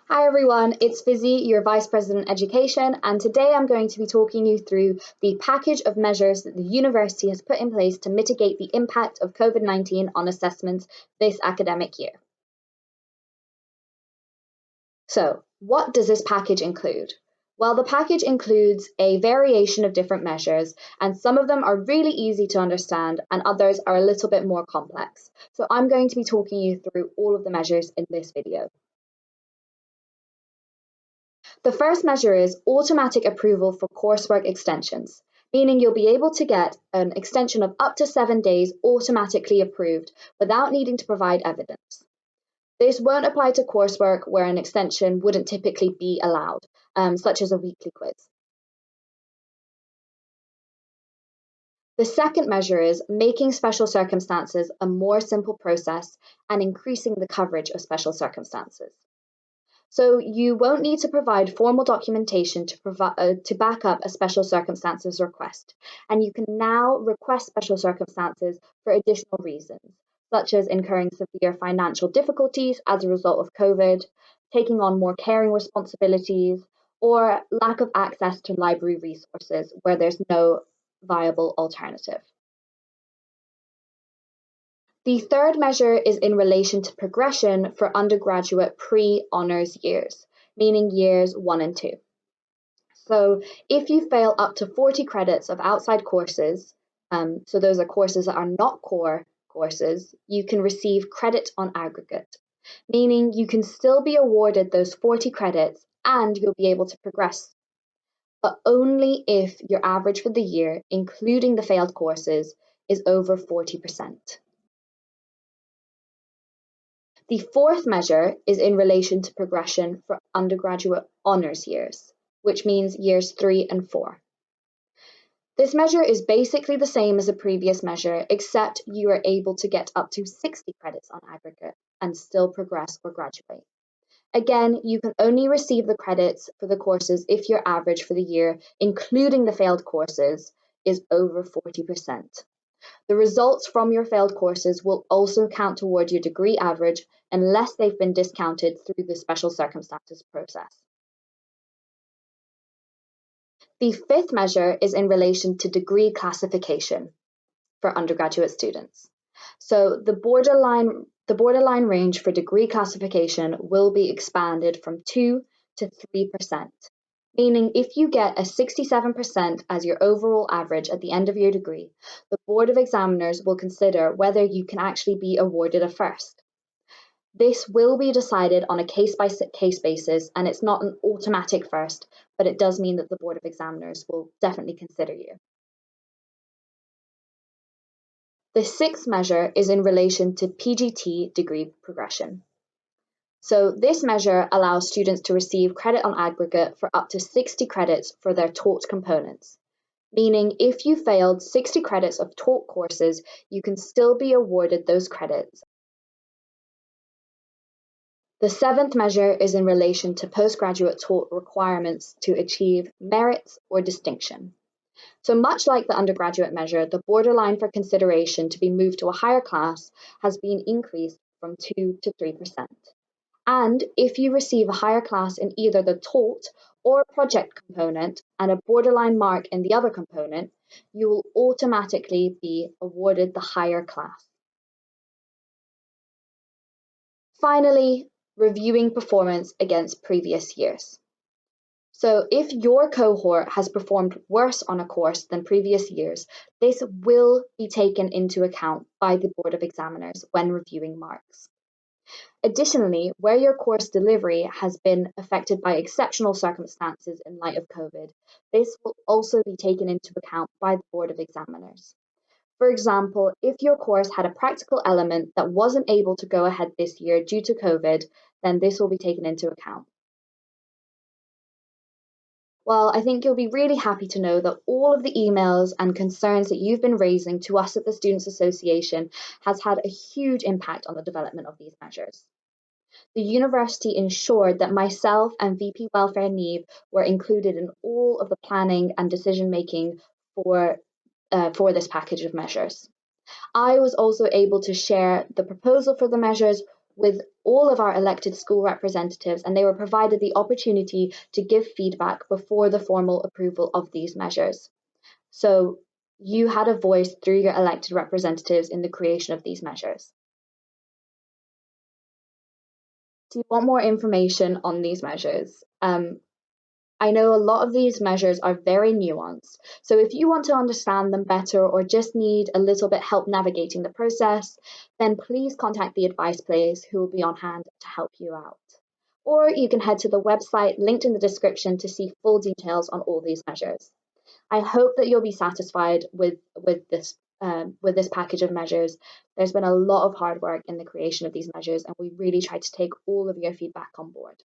Hi everyone, it's Fizzy, your Vice President Education, and today I'm going to be talking you through the package of measures that the university has put in place to mitigate the impact of COVID-19 on assessments this academic year. So, what does this package include? Well, the package includes a variation of different measures, and some of them are really easy to understand and others are a little bit more complex. So I'm going to be talking you through all of the measures in this video. The first measure is automatic approval for coursework extensions, meaning you'll be able to get an extension of up to 7 days automatically approved without needing to provide evidence. This won't apply to coursework where an extension wouldn't typically be allowed, such as a weekly quiz. The second measure is making special circumstances a more simple process and increasing the coverage of special circumstances. So you won't need to provide formal documentation to back up a special circumstances request, and you can now request special circumstances for additional reasons, such as incurring severe financial difficulties as a result of COVID, taking on more caring responsibilities, or lack of access to library resources where there's no viable alternative. The third measure is in relation to progression for undergraduate pre-honours years, meaning years 1 and 2. So if you fail up to 40 credits of outside courses, so those are courses that are not core courses, you can receive credit on aggregate, meaning you can still be awarded those 40 credits and you'll be able to progress, but only if your average for the year, including the failed courses, is over 40%. The fourth measure is in relation to progression for undergraduate honours years, which means years 3 and 4. This measure is basically the same as the previous measure, except you are able to get up to 60 credits on aggregate and still progress or graduate. Again, you can only receive the credits for the courses if your average for the year, including the failed courses, is over 40%. The results from your failed courses will also count toward your degree average unless they've been discounted through the special circumstances process. The fifth measure is in relation to degree classification for undergraduate students. So the borderline range for degree classification will be expanded from 2 to 3%. Meaning if you get a 67% as your overall average at the end of your degree, the Board of Examiners will consider whether you can actually be awarded a first. This will be decided on a case-by-case basis, and it's not an automatic first, but it does mean that the Board of Examiners will definitely consider you. The sixth measure is in relation to PGT degree progression. So this measure allows students to receive credit on aggregate for up to 60 credits for their taught components, meaning if you failed 60 credits of taught courses, you can still be awarded those credits. The seventh measure is in relation to postgraduate taught requirements to achieve merits or distinction. So much like the undergraduate measure, the borderline for consideration to be moved to a higher class has been increased from 2 to 3%. And if you receive a higher class in either the taught or project component and a borderline mark in the other component, you will automatically be awarded the higher class. Finally, reviewing performance against previous years. So if your cohort has performed worse on a course than previous years, this will be taken into account by the Board of Examiners when reviewing marks. Additionally, where your course delivery has been affected by exceptional circumstances in light of COVID, this will also be taken into account by the Board of Examiners. For example, if your course had a practical element that wasn't able to go ahead this year due to COVID, then this will be taken into account. Well, I think you'll be really happy to know that all of the emails and concerns that you've been raising to us at the Students' Association has had a huge impact on the development of these measures. The university ensured that myself and VP Welfare Neve were included in all of the planning and decision making for this package of measures. I was also able to share the proposal for the measures with all of our elected school representatives, and they were provided the opportunity to give feedback before the formal approval of these measures. So you had a voice through your elected representatives in the creation of these measures. Do you want more information on these measures? I know a lot of these measures are very nuanced, so if you want to understand them better or just need a little bit help navigating the process, then please contact the advice players who will be on hand to help you out. Or you can head to the website linked in the description to see full details on all these measures. I hope that you'll be satisfied with this package of measures. There's been a lot of hard work in the creation of these measures, and we really tried to take all of your feedback on board.